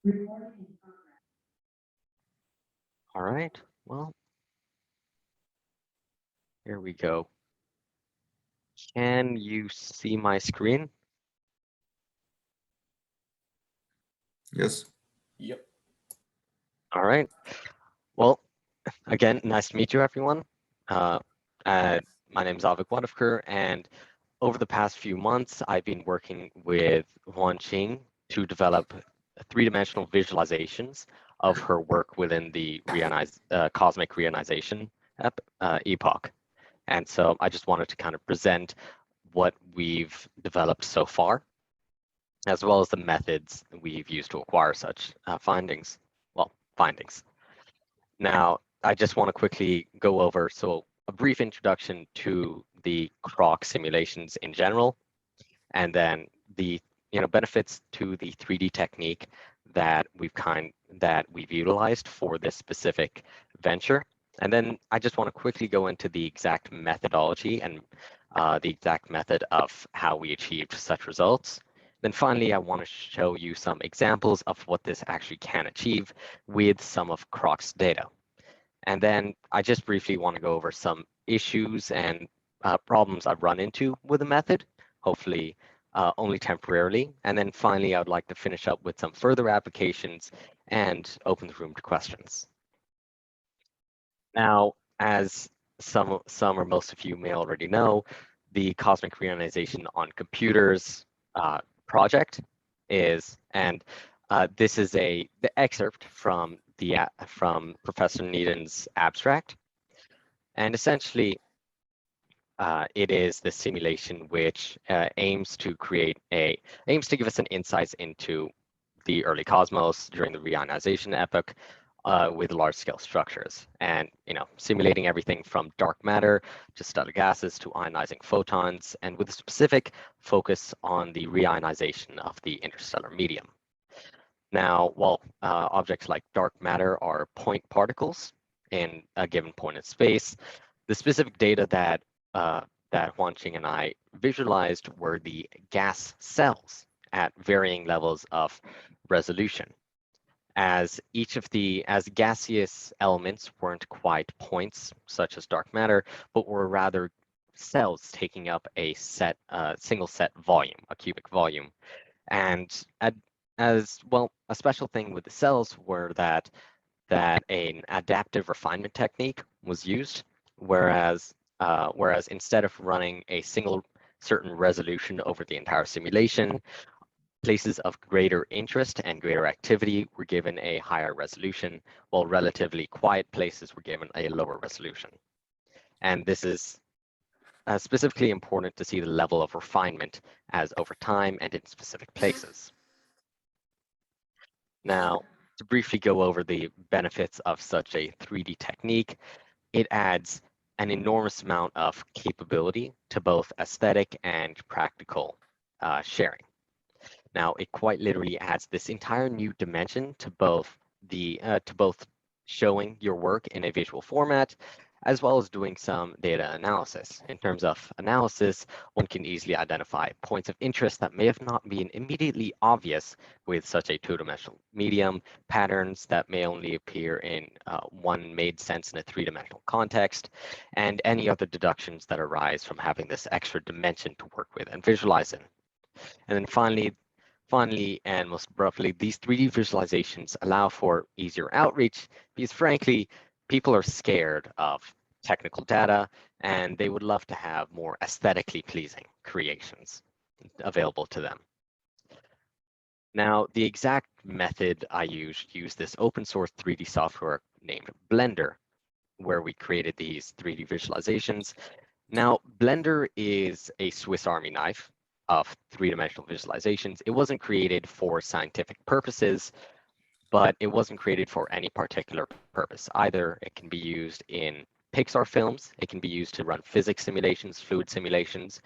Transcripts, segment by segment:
All right, well, here we go. Can you see my screen? Yes. Yep. All right. Well, again, nice to meet you, everyone. Uh, my name is Avik Wadavkar, and over the past few months, I've been working with Huanqing to develop three-dimensional visualizations of her work within the cosmic reionization epoch. And so I just wanted to kind of present what we've developed so far, as well as the methods we've used to acquire such findings. Now, I just want to quickly go over a brief introduction to the CROC simulations in general, and then the benefits to the 3D technique that we've utilized for this specific venture. And then I just want to quickly go into the exact methodology and the exact method of how we achieved such results. Then finally, I want to show you some examples of what this actually can achieve with some of CROC's data. And then I just briefly want to go over some issues and problems I've run into with the method, hopefully only temporarily. And then finally, I would like to finish up with some further applications and open the room to questions. Now, as some or most of you may already know, the Cosmic Reionization on Computers project is, and this is the excerpt from Professor Gnedin's abstract, and essentially it is the simulation which aims to give us an insights into the early cosmos during the reionization epoch with large-scale structures, and simulating everything from dark matter to stellar gases to ionizing photons, and with a specific focus on the reionization of the interstellar medium. Now, while objects like dark matter are point particles in a given point in space, the specific data that Huanqing and I visualized were the gas cells at varying levels of resolution. As gaseous elements weren't quite points, such as dark matter, but were rather cells taking up a single set volume, a cubic volume. And as well, a special thing with the cells were that an adaptive refinement technique was used, whereas instead of running a single certain resolution over the entire simulation, places of greater interest and greater activity were given a higher resolution, while relatively quiet places were given a lower resolution. And this is specifically important to see the level of refinement as over time and in specific places. Now, to briefly go over the benefits of such a 3D technique, it adds an enormous amount of capability to both aesthetic and practical sharing. Now, it quite literally adds this entire new dimension to both showing your work in a visual format, as well as doing some data analysis. In terms of analysis, one can easily identify points of interest that may have not been immediately obvious with such a two-dimensional medium, patterns that may only appear in one made sense in a three-dimensional context, and any other deductions that arise from having this extra dimension to work with and visualize in. And then finally, and most abruptly, these 3D visualizations allow for easier outreach because frankly, people are scared of technical data and they would love to have more aesthetically pleasing creations available to them. Now, the exact method I used this open source 3D software named Blender, where we created these 3D visualizations. Now, Blender is a Swiss Army knife of three-dimensional visualizations. It wasn't created for scientific purposes, but it wasn't created for any particular purpose. Either it can be used in Pixar films, it can be used to run physics simulations, fluid simulations,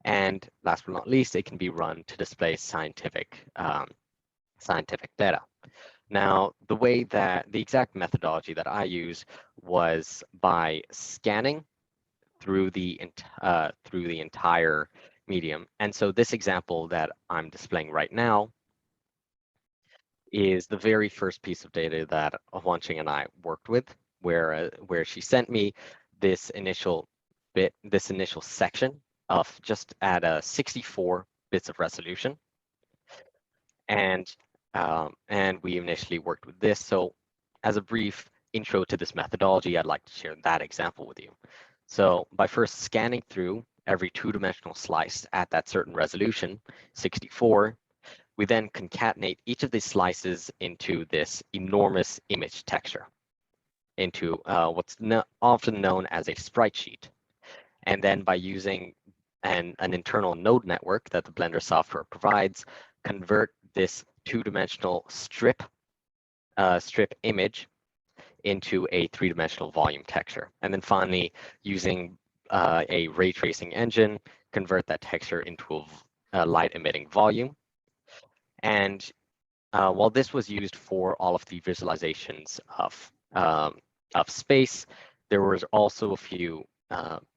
and last but not least, it can be run to display scientific data. Now, the exact methodology that I use was by scanning through the entire medium. And so this example that I'm displaying right now is the very first piece of data that Huanqing and I worked with, where she sent me this initial section of just at 64 bits of resolution, and we initially worked with this. So, as a brief intro to this methodology, I'd like to share that example with you. So, by first scanning through every two-dimensional slice at that certain resolution, 64, we then concatenate each of these slices into this enormous image texture, into what's often known as a sprite sheet. And then by using an internal node network that the Blender software provides, convert this two-dimensional strip image into a three-dimensional volume texture. And then finally, using a ray tracing engine, convert that texture into a light-emitting volume. And while this was used for all of the visualizations of space, there was also a few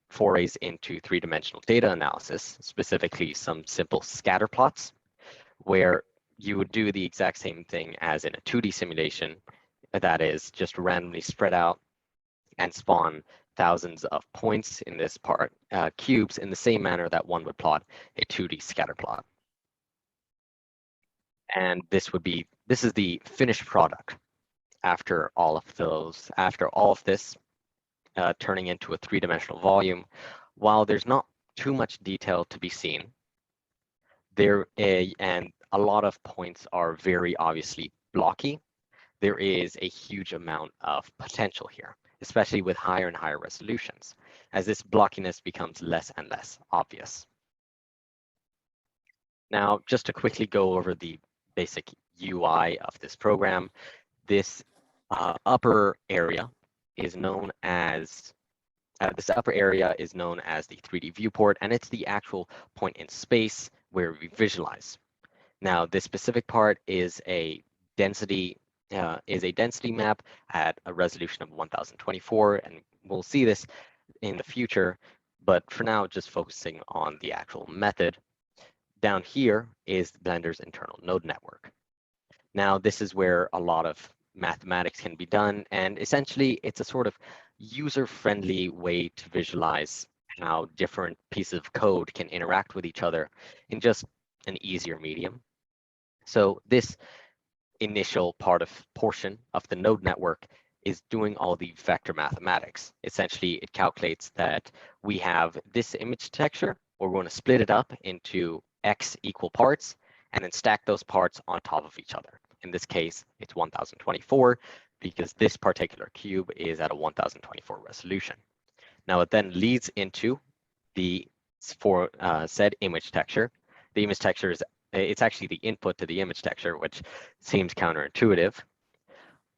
forays into three-dimensional data analysis, specifically some simple scatter plots, where you would do the exact same thing as in a 2D simulation, that is just randomly spread out and spawn thousands of points in this part, cubes, in the same manner that one would plot a 2D scatter plot. And this is the finished product after all of this turning into a three-dimensional volume. While there's not too much detail to be seen, and a lot of points are very obviously blocky, there is a huge amount of potential here, especially with higher and higher resolutions, as this blockiness becomes less and less obvious. Now, just to quickly go over the basic UI of this program, this upper area is known as the 3D viewport, and it's the actual point in space where we visualize. Now, this specific part is a density map at a resolution of 1024, and we'll see this in the future, but for now, just focusing on the actual method. Down here is Blender's internal node network. Now, this is where a lot of mathematics can be done, and essentially it's a sort of user-friendly way to visualize how different pieces of code can interact with each other in just an easier medium. So this initial portion of the node network is doing all the vector mathematics. Essentially, it calculates that we have this image texture. We're going to split it up into X equal parts and then stack those parts on top of each other. In this case, it's 1024 because this particular cube is at a 1024 resolution. Now it then leads into the said image texture. The image texture it's actually the input to the image texture, which seems counterintuitive,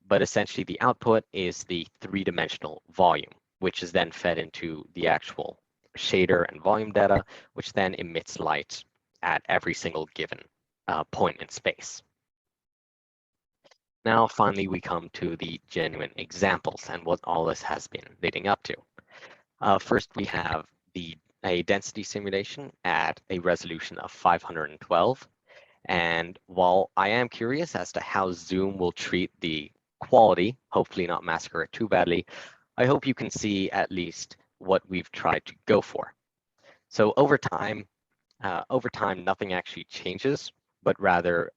but essentially the output is the three-dimensional volume, which is then fed into the actual shader and volume data, which then emits light at every single given point in space. Now, finally, we come to the genuine examples and what all this has been leading up to. First, we have a density simulation at a resolution of 512. And while I am curious as to how Zoom will treat the quality, hopefully not massacre it too badly, I hope you can see at least what we've tried to go for. So over time, nothing actually changes, but rather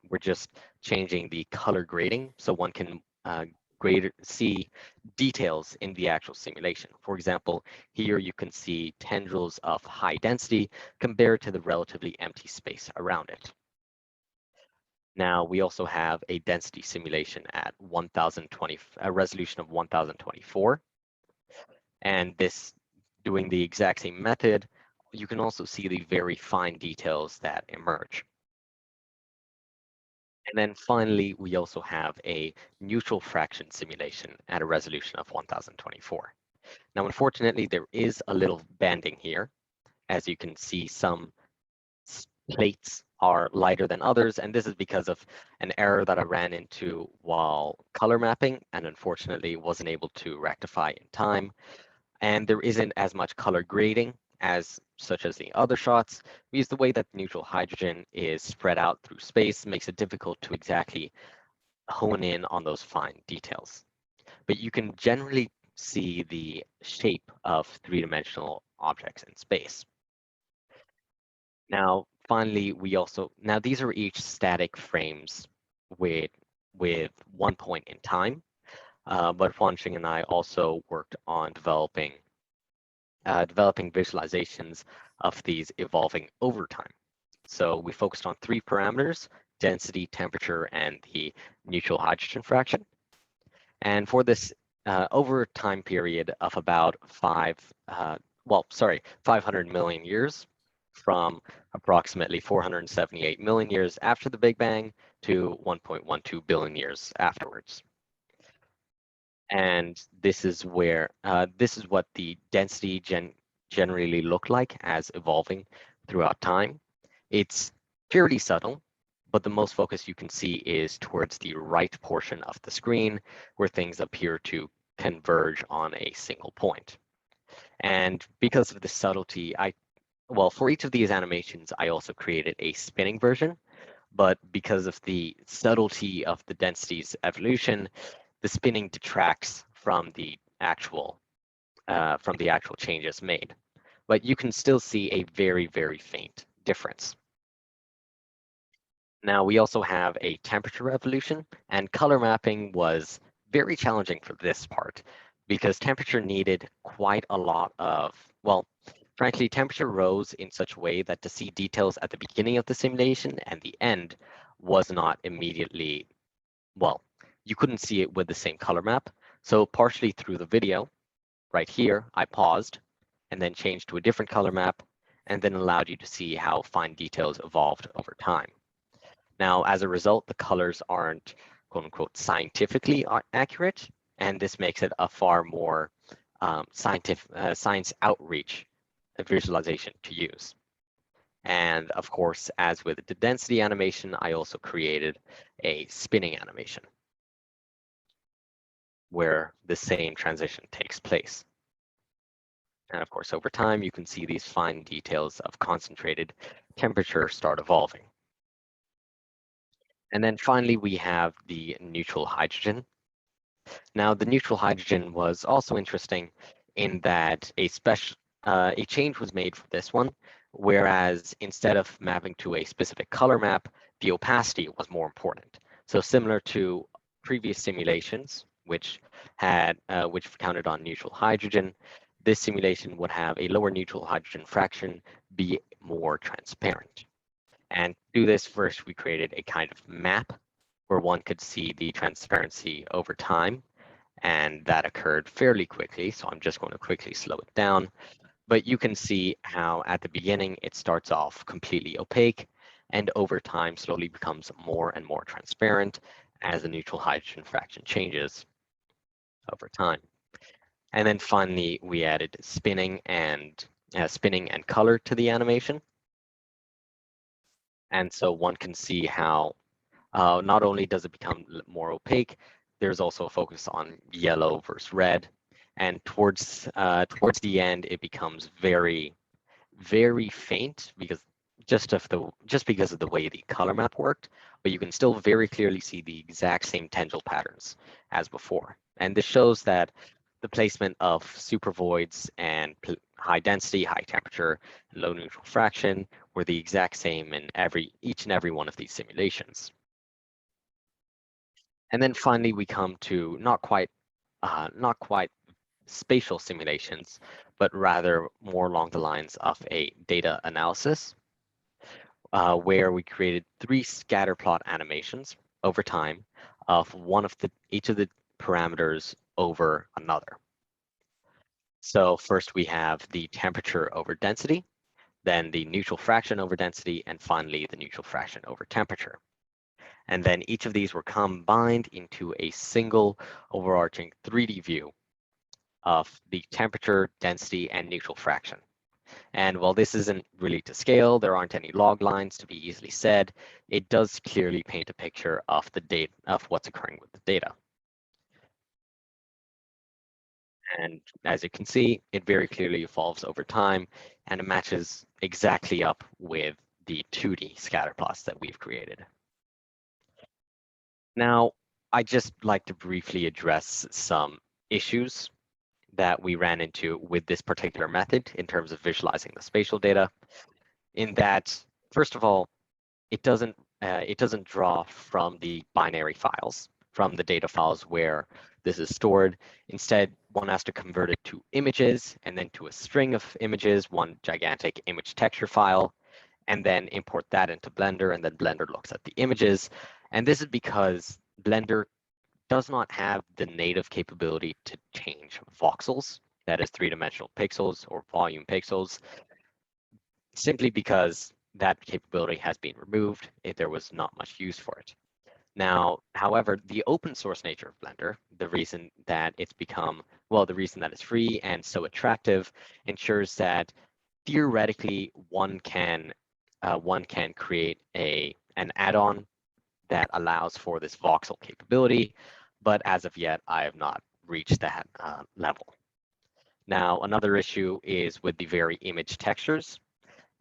we're just changing the color grading so one can see details in the actual simulation. For example, here you can see tendrils of high density compared to the relatively empty space around it. Now, we also have a density simulation at a resolution of 1024. And this, doing the exact same method, you can also see the very fine details that emerge. And then finally, we also have a neutral fraction simulation at a resolution of 1024. Now, unfortunately, there is a little banding here. As you can see, some plates are lighter than others, and this is because of an error that I ran into while color mapping and unfortunately wasn't able to rectify in time. And there isn't as much color grading such as the other shots, because the way that neutral hydrogen is spread out through space makes it difficult to exactly hone in on those fine details. But you can generally see the shape of three-dimensional objects in space. Now, finally, now these are each static frames with one point in time, but Huanqing and I also worked on developing visualizations of these evolving over time. So we focused on three parameters: density, temperature, and the neutral hydrogen fraction. And for this over time period of about 500 million years, from approximately 478 million years after the Big Bang to 1.12 billion years afterwards. And this is what the density generally look like as evolving throughout time. It's fairly subtle, but the most focus you can see is towards the right portion of the screen, where things appear to converge on a single point. And because of the subtlety, for each of these animations, I also created a spinning version, but because of the subtlety of the density's evolution, the spinning detracts from the actual changes made. But you can still see a very, very faint difference. Now we also have a temperature evolution, and color mapping was very challenging for this part because temperature needed quite a lot of, frankly, temperature rose in such a way that to see details at the beginning of the simulation and the end was not immediately, you couldn't see it with the same color map. So partially through the video, right here, I paused and then changed to a different color map and then allowed you to see how fine details evolved over time. Now, as a result, the colors aren't quote unquote scientifically accurate, and this makes it a far more science outreach visualization to use. And of course, as with the density animation, I also created a spinning animation where the same transition takes place. And of course, over time, you can see these fine details of concentrated temperature start evolving. And then finally, we have the neutral hydrogen. Now, the neutral hydrogen was also interesting in that a change was made for this one, whereas instead of mapping to a specific color map, the opacity was more important. So similar to previous simulations, which counted on neutral hydrogen, this simulation would have a lower neutral hydrogen fraction be more transparent. And to do this, first we created a kind of map where one could see the transparency over time, and that occurred fairly quickly, so I'm just going to quickly slow it down. But you can see how at the beginning it starts off completely opaque, and over time slowly becomes more and more transparent as the neutral hydrogen fraction changes over time. And then finally, we added spinning and color to the animation. And so one can see how not only does it become more opaque, there's also a focus on yellow versus red. And towards the end, it becomes very, very faint just because of the way the color map worked, but you can still very clearly see the exact same tangential patterns as before. And this shows that the placement of supervoids and high density, high temperature, and low neutral fraction were the exact same in each and every one of these simulations. And then finally, we come to not quite spatial simulations, but rather more along the lines of a data analysis, where we created 3 scatterplot animations over time of each of the parameters over another. So first we have the temperature over density, then the neutral fraction over density, and finally the neutral fraction over temperature. And then each of these were combined into a single overarching 3D view of the temperature, density, and neutral fraction. And while this isn't really to scale, there aren't any log lines to be easily said, it does clearly paint a picture of the data of what's occurring with the data. And as you can see, it very clearly evolves over time and it matches exactly up with the 2D scatter plots that we've created. Now, I'd just like to briefly address some issues that we ran into with this particular method in terms of visualizing the spatial data. In that, first of all, it doesn't draw from the binary files, from the data files where this is stored. Instead, one has to convert it to images and then to a string of images, one gigantic image texture file, and then import that into Blender, and then Blender looks at the images. And this is because Blender does not have the native capability to change voxels, that is three-dimensional pixels or volume pixels, simply because that capability has been removed if there was not much use for it. Now, however, the open source nature of Blender, the reason that it's become, well, the reason that it's free and so attractive, ensures that theoretically one can create an add-on that allows for this voxel capability, but as of yet, I have not reached that level. Now, another issue is with the very image textures.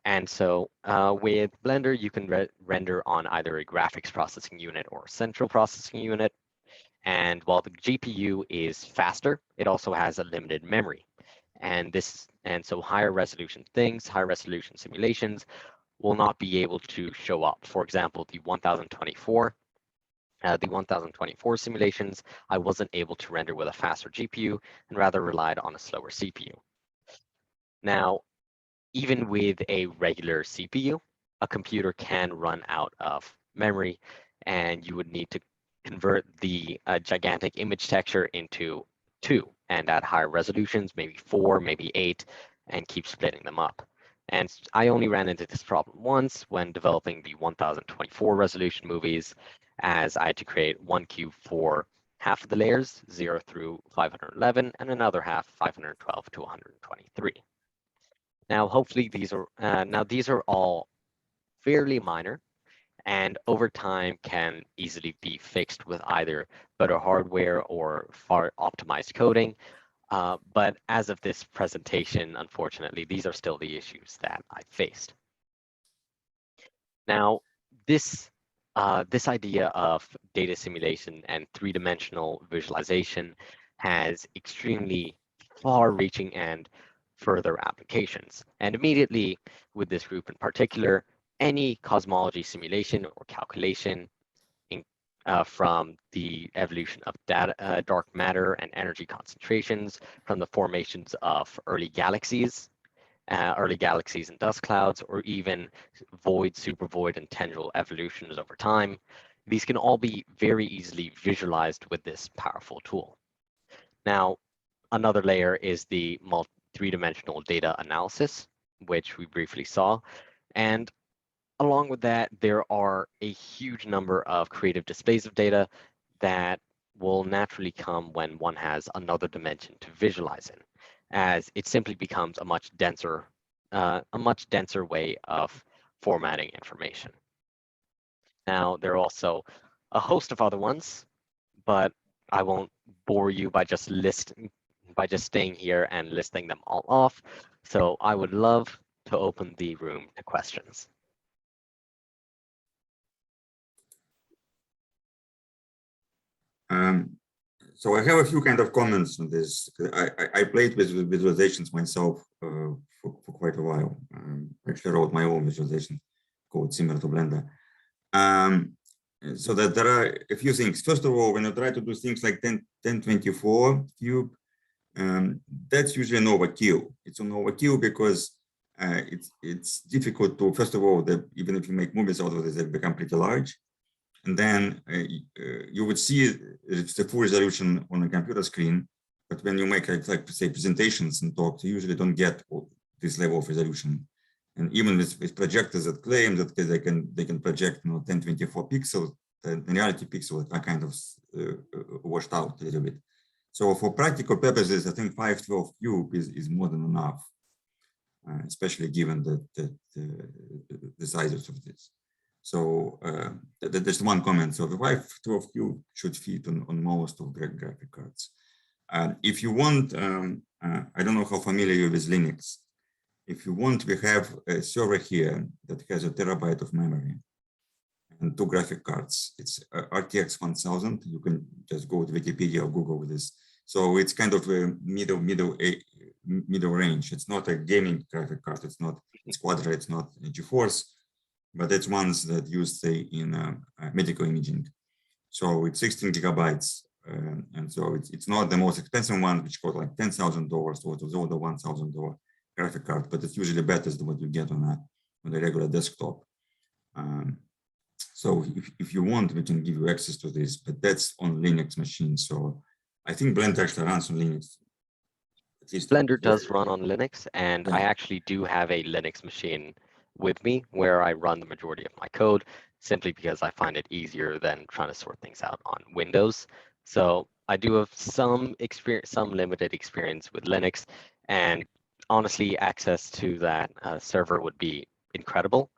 And so with Blender, you can render on either a graphics processing unit or a central processing unit. And while the GPU is faster, it also has a limited memory. And so higher resolution things, higher resolution simulations will not be able to show up. For example, the 1024 simulations, I wasn't able to render with a faster GPU and rather relied on a slower CPU. Now, even with a regular CPU, a computer can run out of memory, and you would need to convert the gigantic image texture into 2 and at higher resolutions, maybe 4, maybe 8, and keep splitting them up. And I only ran into this problem once when developing the 1024 resolution movies, as I had to create one cube for half of the layers, 0 through 511, and another half, 512 to 123. Now, hopefully these are all fairly minor, and over time can easily be fixed with either better hardware or far optimized coding. But as of this presentation, unfortunately, these are still the issues that I faced. Now, this idea of data simulation and three-dimensional visualization has extremely far-reaching and further applications. And immediately with this group in particular, any cosmology simulation or calculation from the evolution of dark matter and energy concentrations, from the formations of early galaxies and dust clouds, or even void, supervoid, and tendril evolutions over time. These can all be very easily visualized with this powerful tool. Now, another layer is the three-dimensional data analysis, which we briefly saw. And along with that, there are a huge number of creative displays of data that will naturally come when one has another dimension to visualize in, as it simply becomes a much denser way of formatting information. Now, there are also a host of other ones, but I won't bore you by just staying here and listing them all off. So I would love to open the room to questions. So I have a few kind of comments on this. I played with visualizations myself for quite a while. Actually wrote my own visualization code similar to Blender. So that there are a few things. First of all, when you try to do things like 1024 cube, that's usually an overkill. It's an overkill because it's difficult to, first of all, even if you make movies out of this, they become pretty large. And then you would see it's the full resolution on a computer screen, but when you make like say presentations and talks, you usually don't get this level of resolution. And even with projectors that claim that they can project 1024 pixels, the reality pixels are kind of washed out a little bit. So for practical purposes, I think 512 cube is more than enough, especially given the sizes of this. So there's one comment. So the 512 cube should fit on most of the graphic cards. If you want, I don't know how familiar you're with Linux. if you want, we have a server here that has a terabyte of memory and 2 graphic cards. It's RTX 1000. You can just go to Wikipedia or Google this. So it's kind of a middle range. It's not a gaming graphic card. It's not Quadra. It's not GeForce, but it's ones that use, say, in medical imaging. So it's 16 gigabytes. And so it's not the most expensive one, which costs like $10,000, or it was all the $1,000 graphic card, but it's usually better than what you get on a regular desktop. So if you want, we can give you access to this, but that's on Linux machines. So I think Blender actually runs on Linux. At least Blender does run on Linux, and Yeah. I actually do have a Linux machine with me where I run the majority of my code, simply because I find it easier than trying to sort things out on Windows. So I do have some experience, some limited experience with Linux, and honestly, access to that server would be incredible.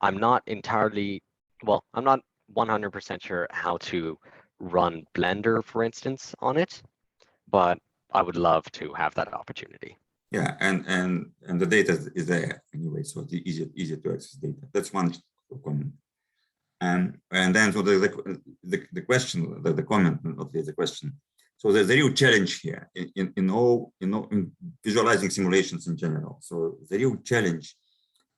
I'm not entirely, well, I'm not 100% sure how to run Blender, for instance, on it, but I would love to have that opportunity. Yeah, and the data is there anyway, so it's easier to access data. That's one comment. And then so the question, the comment, not the question. So there's a real challenge here in visualizing simulations in general. So the real challenge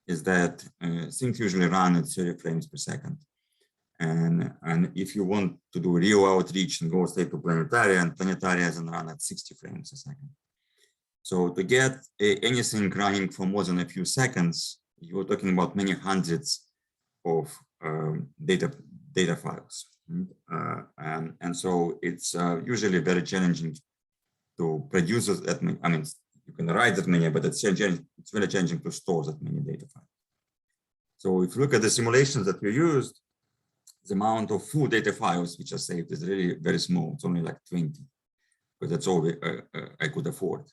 is that things usually run at 30 frames per second. And if you want to do real outreach and go straight to planetarium, and planetarium is run at 60 frames a second. So to get anything running for more than a few seconds, you're talking about many hundreds of data files. And so it's usually very challenging to produce that many. I mean, you can write that many, but it's very challenging to store that many data files. So if you look at the simulations that we used, the amount of full data files which are saved is really very small. It's only like 20, but that's all I could afford.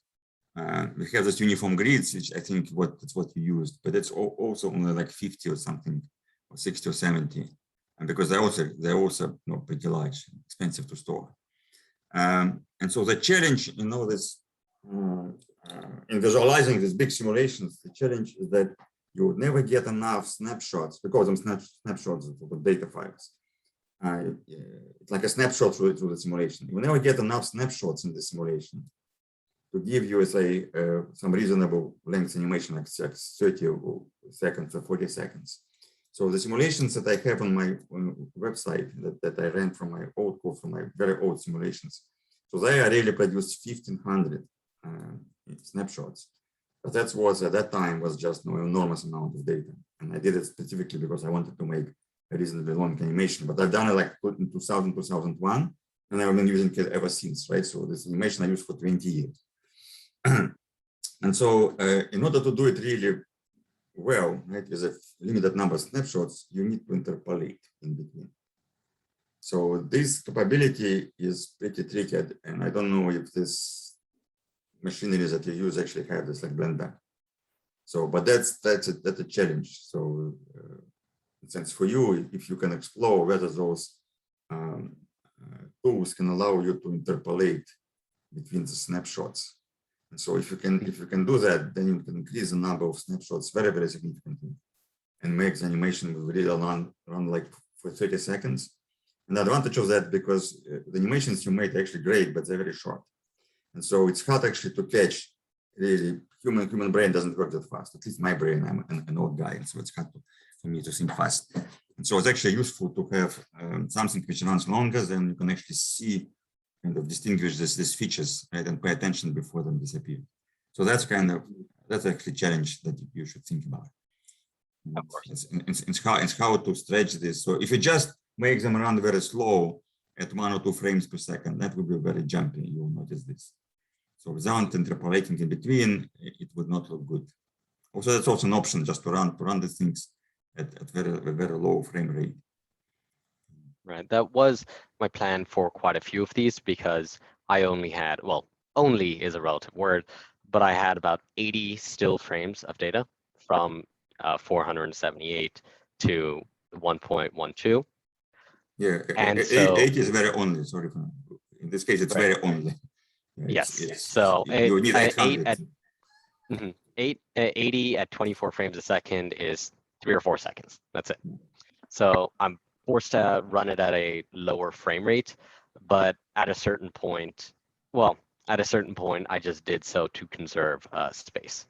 We have this uniform grids, which I think that's what you used, but it's also only like 50 or something, or 60 or 70, and because they're also pretty large, expensive to store. And so the challenge in all this, in visualizing these big simulations, the challenge is that you would never get enough snapshots, because of snapshots of data files. It's like a snapshot through the simulation. You will never get enough snapshots in the simulation to give you, say, some reasonable length animation, like 30 seconds or 40 seconds. So the simulations that I have on my website that I ran from my old code, from my very old simulations, so they really produced 1,500 snapshots. But that was, at that time, was just an enormous amount of data. And I did it specifically because I wanted to make a reasonably long animation. But I've done it like in 2000, 2001, and I've been using it ever since, right? So this animation I used for 20 years. And so in order to do it really well, right, with a limited number of snapshots, you need to interpolate in between. So this capability is pretty tricky, and I don't know if this machinery that you use actually have this like Blender. So, but that's a challenge. So, in sense for you, if you can explore whether those tools can allow you to interpolate between the snapshots. And so if you can do that, then you can increase the number of snapshots very, very significantly and make the animation really run like for 30 seconds. And the advantage of that, because the animations you made are actually great, but they're very short. And so it's hard actually to catch. Really, human brain doesn't work that fast. At least my brain, I'm an old guy, and so it's hard for me to think fast. And so it's actually useful to have something which runs longer, then you can actually see, kind of distinguish these features, right, and pay attention before them disappear. So that's actually a challenge that you should think about. Of course. It's how to stretch this. So if you just make them run very slow at 1 or 2 frames per second, that would be very jumpy. You'll notice this. So without interpolating in between, it would not look good. Also, that's also an option, just to run the things at a very low frame rate. Right, that was my plan for quite a few of these, because I only had, well, only is a relative word, but I had about 80 still frames of data from 478 to 1.12. Yeah, and so 8 is very only, sorry. In this case, it's right. very only. Yeah, Yes, so you need 800. 80 at 24 frames a second is 3 or 4 seconds. That's it. So I'm forced to run it at a lower frame rate, but at a certain point, well, at a certain point, I just did so to conserve space.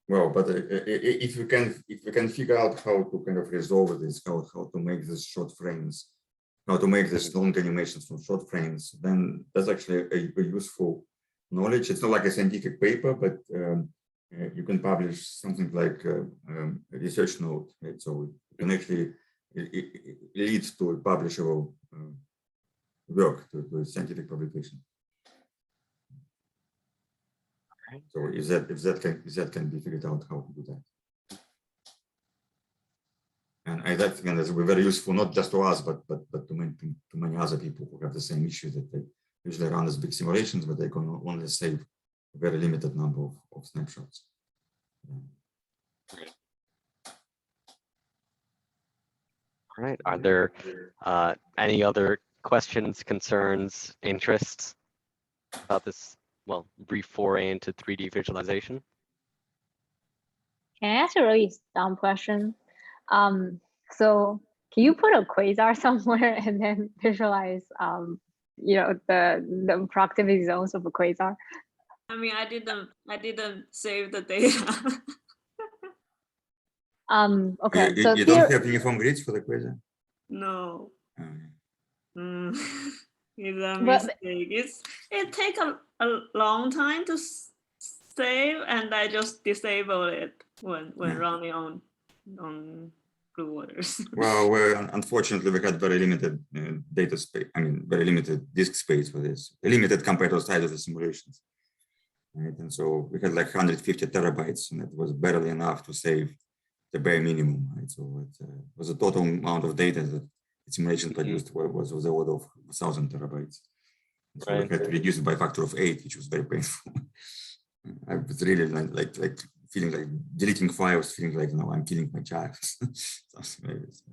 Well, but if you can figure out how to kind of resolve this, how to make these short frames, how to make these long animations from short frames, then that's actually a useful knowledge. It's not like a scientific paper, but you can publish something like a research note, right? So it can actually lead to a publishable work, to a scientific publication. So if that can be figured out, how to do that, and that again is very useful not just to us, but to many other people who have the same issue, that they usually run as big simulations, but they can only save a very limited number of snapshots. All right. Are there any other questions, concerns, interests about this, well, brief foray into 3D visualization? Can I ask a really dumb question? So can you put a quasar somewhere and then visualize, you know, the proximity zones of a quasar? I mean, I didn't save the data. Okay. You, so you don't have uniform grids for the quasar? No. Okay. It's a mistake. It takes a long time to save, and I just disable it when running on blue waters. Well, unfortunately, we had very limited data space. I mean, very limited disk space for this. Limited compared to the size of the simulations. Right? And so we had like 150 terabytes, and it was barely enough to save the bare minimum. Right? So it was a total amount of data that the simulation produced was the order of 1,000 terabytes. And so we had to reduce it by a factor of 8, which was very painful. I was really like feeling like deleting files, feeling like, no, I'm killing my child. Something like this.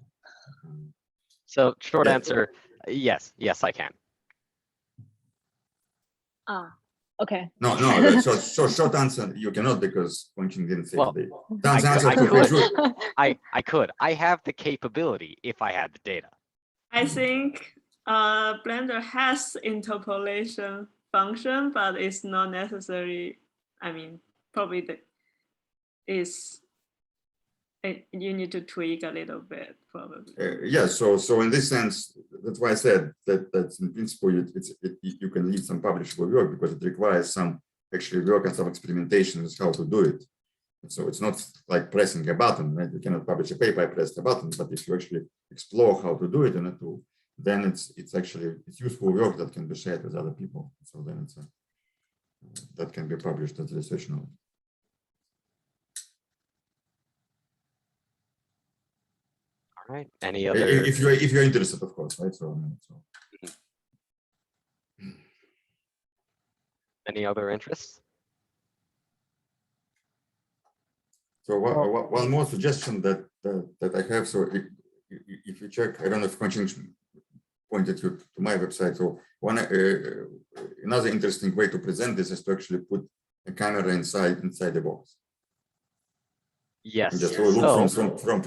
So short answer, yes, I can. Okay. No, short answer, you cannot, because Huanqing didn't say today. I could. I have the capability if I had the data. I think Blender has interpolation function, but it's not necessary. I mean, probably you need to tweak a little bit, probably. Yeah, so in this sense, that's why I said that in principle you can leave some publishable work, because it requires some actually work and some experimentation with how to do it. And so it's not like pressing a button, right? You cannot publish a paper, I press the button, but if you actually explore how to do it in a tool, then it's useful work that can be shared with other people. So then that can be published as a research note. All right. Any other? If you're interested, of course, right? Any other interests? So one more suggestion that I have. So if you check, I don't know if Huanqing pointed you to my website. So another interesting way to present this is to actually put a camera inside the box. Yes. And just look from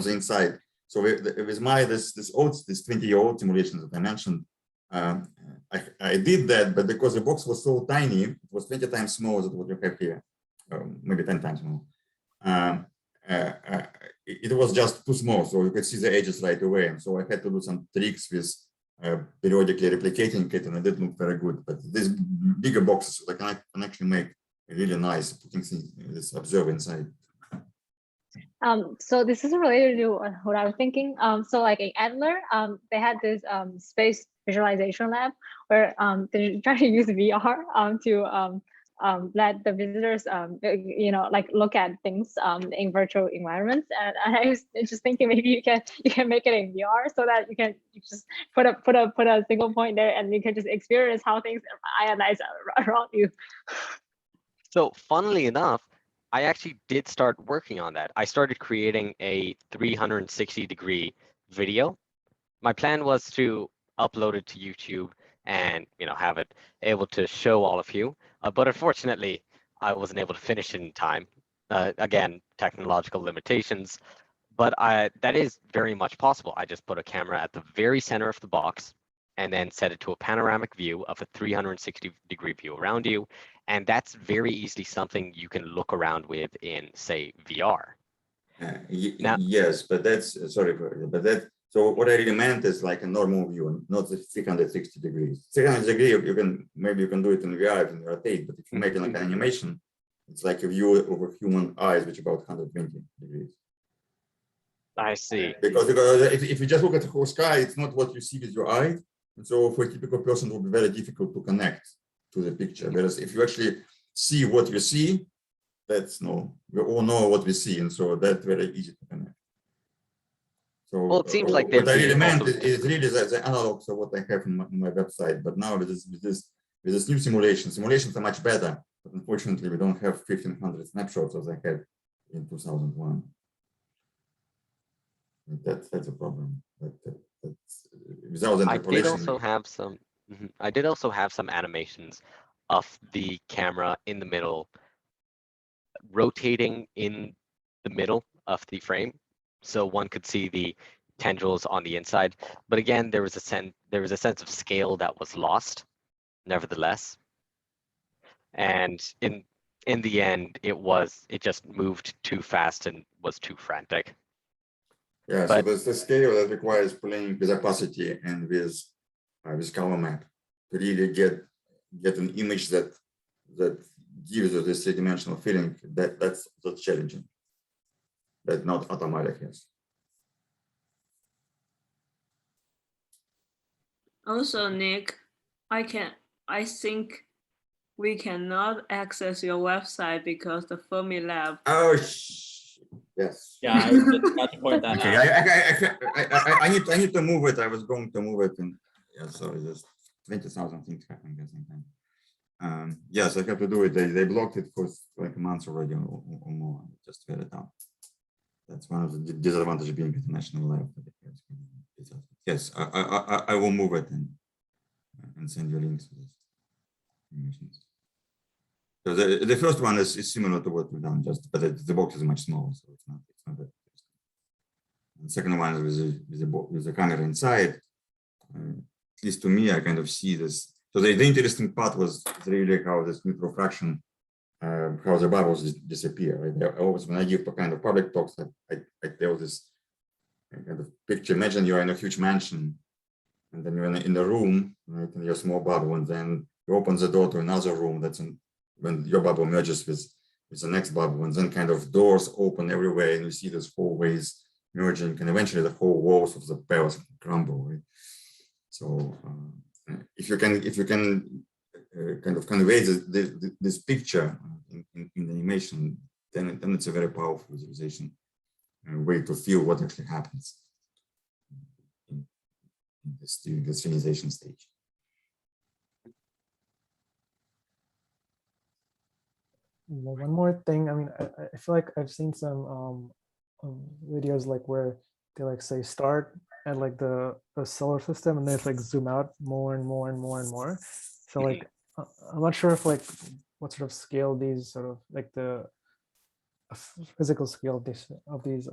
the inside. So with this 20-year-old simulation that I mentioned, I did that, but because the box was so tiny, it was 20 times smaller than what you have here, maybe 10 times more. It was just too small, so you could see the edges right away. And so I had to do some tricks with periodically replicating it, and it didn't look very good. But these bigger boxes, I can actually make really nice putting this observer inside. So this is related to what I was thinking. So like in Adler, they had this space visualization lab where they try to use VR to let the visitors, you know, like look at things in virtual environments. And I was just thinking maybe you can make it in VR so that you just put a single point there and you can just experience how things ionize around you. So funnily enough, I actually did start working on that. I started creating a 360-degree video. My plan was to upload it to YouTube and have it able to show all of you. But unfortunately, I wasn't able to finish it in time. Again, technological limitations, but that is very much possible. I just put a camera at the very center of the box and then set it to a panoramic view of a 360-degree view around you. And that's very easily something you can look around with in, say, VR. Yes, but that's, sorry, but that, so what I really meant is like a normal view, and not the 360 degrees. 360 degrees, maybe you can do it in VR and rotate, but if you make it like an animation, it's like a view over human eyes, which is about 120 degrees. I see. Because if you just look at the whole sky, it's not what you see with your eye. And so for a typical person, it will be very difficult to connect to the picture. Whereas if you actually see what you see, that's we all know what we see. And so that's very easy to connect. So well, it seems like what I really meant is really the analogs of what I have in my website. But now with this new simulations are much better. But unfortunately, we don't have 1,500 snapshots as I had in 2001. That's a problem. That's, without interpolation. I did also have some animations of the camera in the middle, rotating in the middle of the frame, so one could see the tendrils on the inside. But again, there was a sense of scale that was lost, nevertheless. And in the end, it just moved too fast and was too frantic. Yeah, so there's the scale that requires playing with opacity and with color map to really get an image that gives you this three-dimensional feeling. That's challenging. That not automatic has. Also, Nick, I think we cannot access your website because the Fermilab. Oh, yes. Yeah, I was just about to point that out. I need to move it. I was going to move it, and yeah, sorry, there's 20,000 things happening at the same time. Yes, I have to do it. They blocked it for like a month already or more. Just get it down. That's one of the disadvantages of being at the national level. Yes, I will move it and send you links to this. So the first one is similar to what we've done, but the box is much smaller, so it's not that. The second one is with the camera inside. At least to me, I kind of see this. So the interesting part was really how this neutral fraction, how the bubbles disappear. Right? I always, when I give kind of public talks, I tell this kind of picture. Imagine you're in a huge mansion, and then you're in a room, right, in your small bubble, and then you open the door to another room when your bubble merges with the next bubble, and then kind of doors open everywhere, and you see these hallways merging, and eventually the whole walls of the palace crumble. Right? So if you can kind of convey this picture in the animation, then it's a very powerful visualization way to feel what actually happens during this reionization stage. One more thing. I mean, I feel like I've seen some videos like where they like say start at like the solar system and then it's like zoom out more and more and more and more. So like I'm not sure if like what sort of scale these sort of like the physical scale of these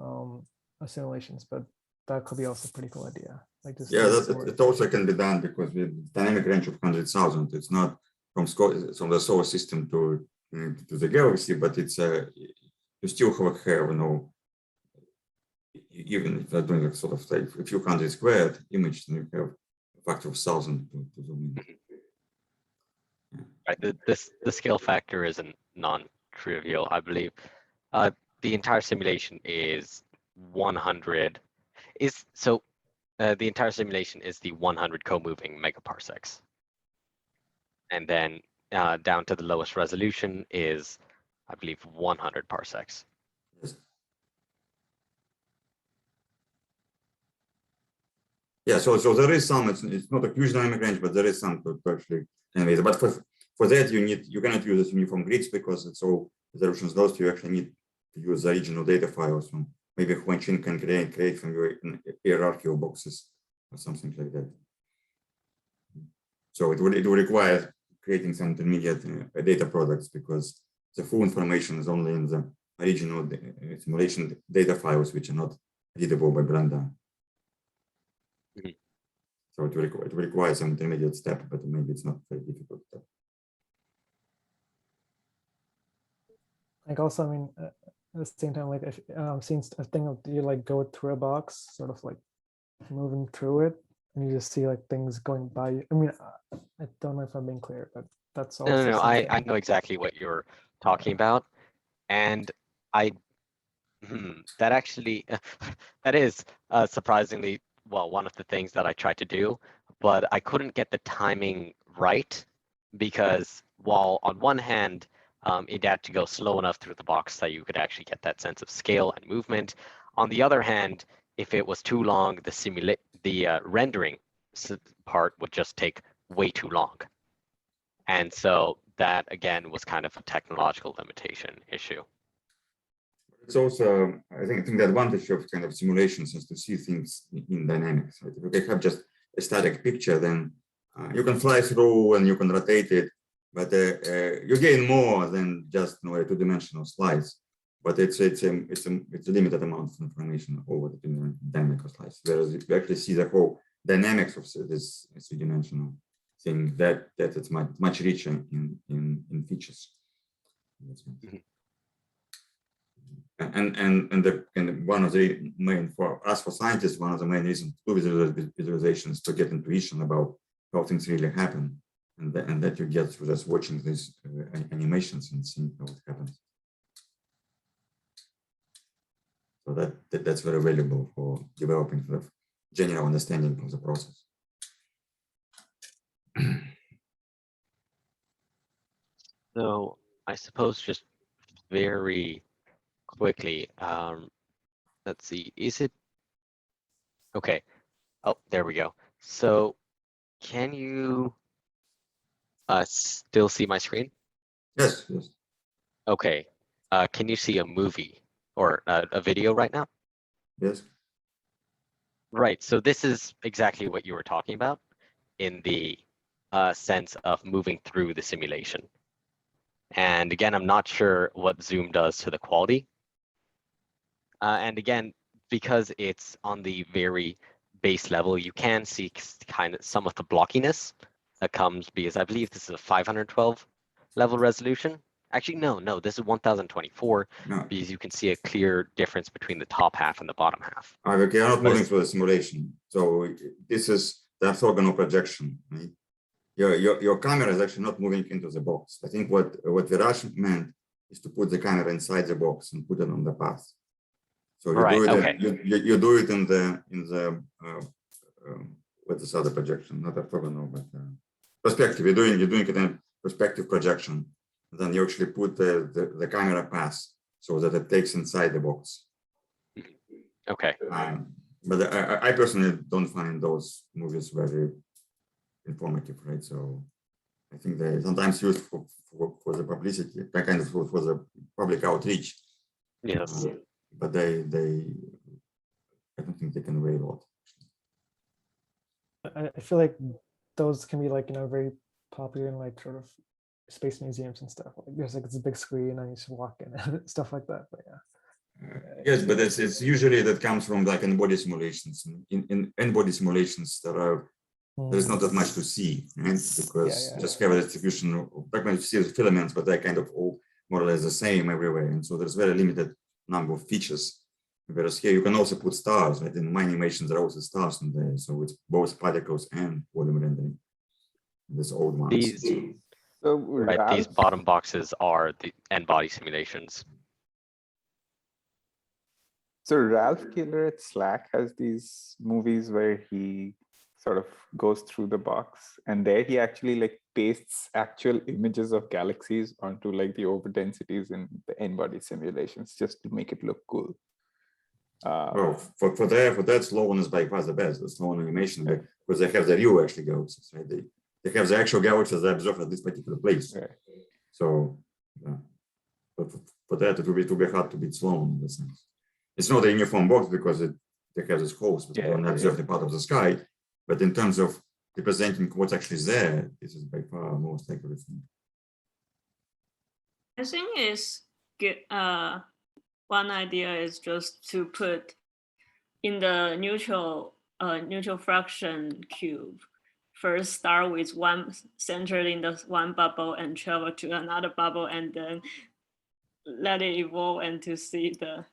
simulations, but that could be also a pretty cool idea. Like this. Yeah, it also can be done because with dynamic range of 100,000, it's not from the solar system to the galaxy, but it's you still have even if you're doing a sort of like a few hundred squared image, then you have a factor of 1,000 to zoom in. Yeah. Right, the scale factor isn't non-trivial, I believe. The entire simulation is 100. The entire simulation is the 100 co-moving megaparsecs, and then down to the lowest resolution is, I believe, 100 parsecs. Yes. Yeah, so there is some. It's not a huge dynamic range, but there is some to actually animate. But for that you cannot use this uniform grids because it's all resolutions lost. You actually need to use the original data files from maybe Huanqing Chen can create from your hierarchical boxes or something like that. So it would require creating some intermediate data products, because the full information is only in the original simulation data files, which are not readable by Blender. So it will require some intermediate step, but maybe it's not very difficult step. Like also, I mean, at the same time, like if seeing a thing of you like go through a box, sort of like moving through it, and you just see like things going by you. I mean, I don't know if I'm being clear, but that's also No, I know exactly what you're talking about, and that actually that is surprisingly one of the things that I tried to do, but I couldn't get the timing right, because while on one hand it had to go slow enough through the box that you could actually get that sense of scale and movement. On the other hand, if it was too long, the rendering part would just take way too long. And so that again was kind of a technological limitation issue. It's also, I think the advantage of kind of simulations is to see things in dynamics. Right? If you have just a static picture, then you can fly through and you can rotate it, but you gain more than just a two-dimensional slice. But it's a limited amount of information over the dynamic slice. Whereas if you actually see the whole dynamics of this three-dimensional thing, that it's much richer in features. And one of the main, for us, for scientists, one of the main reasons to do visualizations to get intuition about how things really happen, and that you get through just watching these animations and seeing how it happens. So that's very valuable for developing sort of general understanding of the process. So I suppose just very quickly, let's see, is it okay? Oh, there we go. So can you still see my screen? Yes, yes. Okay. Can you see a movie or a video right now? Yes. Right. So this is exactly what you were talking about in the sense of moving through the simulation. And again, I'm not sure what Zoom does to the quality. And again, because it's on the very base level, you can see kind of some of the blockiness that comes, because I believe this is a 512 level resolution. Actually, no, this is 1024, because you can see a clear difference between the top half and the bottom half. Okay, you're not moving through the simulation. So this is the orthogonal projection, right? Your camera is actually not moving into the box. I think what Viraj meant is to put the camera inside the box and put it on the path. So you do it. Okay. You do it in the what's this other projection? Not orthogonal, but perspective. You're doing it in a perspective projection. Then you actually put the camera path so that it takes inside the box. Okay. But I personally don't find those movies very informative, right? So I think they're sometimes used for the publicity, kind of for the public outreach. Yes. But I don't think they can weigh a lot. I feel like those can be like, very popular in like sort of space museums and stuff. Like there's like this big screen and you just walk in and stuff like that. But yeah. Yes, but it's usually that comes from like in-body simulations. In in-body simulations, there's not that much to see, right? Because just have a distribution of like you see the filaments, but they're kind of all more or less the same everywhere, and so there's very limited number of features. Whereas here you can also put stars, right? In my animations there are also stars in there, so it's both particles and volume rendering. This old ones. These bottom boxes are the n-body simulations. So Ralph Killer at Slack has these movies where he sort of goes through the box, and there he actually like pastes actual images of galaxies onto like the over densities in the n-body simulations just to make it look cool. Well, for that, Sloan is by far the best. The Sloan animation, because they have the real actually galaxies, right? They have the actual galaxies they observe at this particular place. Right. So, but for that, it will be hard to beat Sloan in the sense. It's not a uniform box because they have this holes, but they only observe the part of the sky. But in terms of representing what's actually there, this is by far most accurate thing. I think it's good. One idea is just to put in the neutral fraction cube. First, start with one centered in the one bubble and travel to another bubble, and then let it evolve and to see the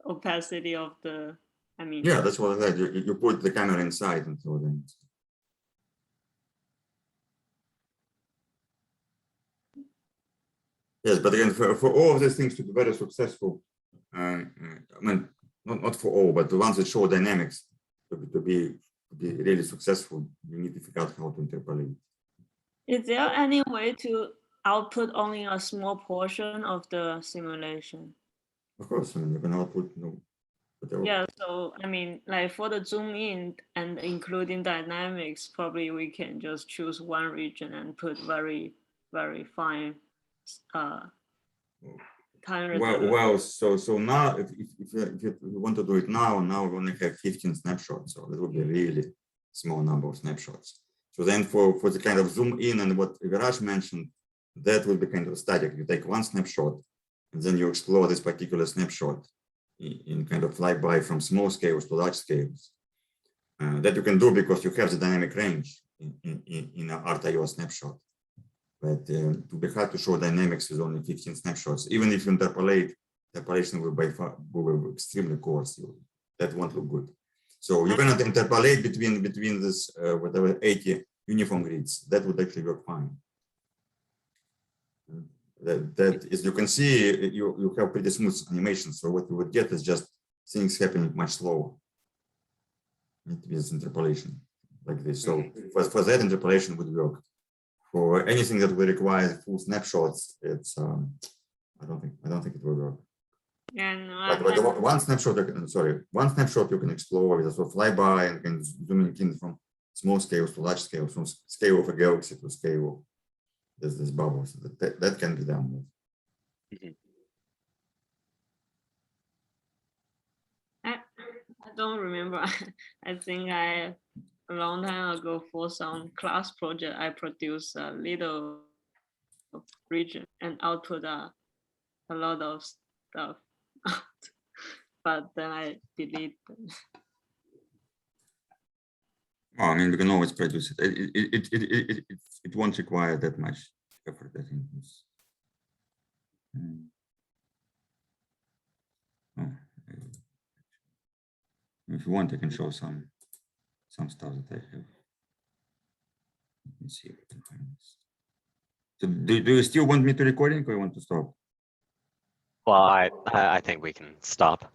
opacity of the. I mean. Yeah, that's what I said. You put the camera inside and so then. Yes, but again, for all of these things to be very successful, I mean, not for all, but the ones that show dynamics to be really successful, you need to figure out how to interpolate. Is there any way to output only a small portion of the simulation? Of course, I mean, you can output whatever. Yeah, so I mean, like for the zoom in and including dynamics, probably we can just choose one region and put very, very fine time resolution. Well, so now if you want to do it now we only have 15 snapshots, so that would be a really small number of snapshots. So then for the kind of zoom in and what Viraj mentioned, that will be kind of static. You take one snapshot and then you explore this particular snapshot in kind of flyby from small scales to large scales. That you can do because you have the dynamic range in an RTIO snapshot. But to be hard to show dynamics with only 15 snapshots, even if you interpolate, interpolation will by far will be extremely coarse. That won't look good. So you cannot interpolate between this whatever 80 uniform grids. That would actually work fine. That is, you can see you have pretty smooth animation. So what you would get is just things happening much slower with interpolation like this. So for that, interpolation would work. For anything that will require full snapshots, it's I don't think it will work. And but one snapshot, one snapshot you can explore with a sort of flyby and can zoom in from small scales to large scales, from scale of a galaxy to scale of this bubbles. That can be done. I don't remember. I think a long time ago for some class project, I produced a little region and output a lot of stuff. But then I delete them. Oh, I mean, we can always produce it. It won't require that much effort, I think. If you want, I can show some stuff that I have. Let me see if I can find this. So do you still want me to recording or you want to stop? Well, I think we can stop.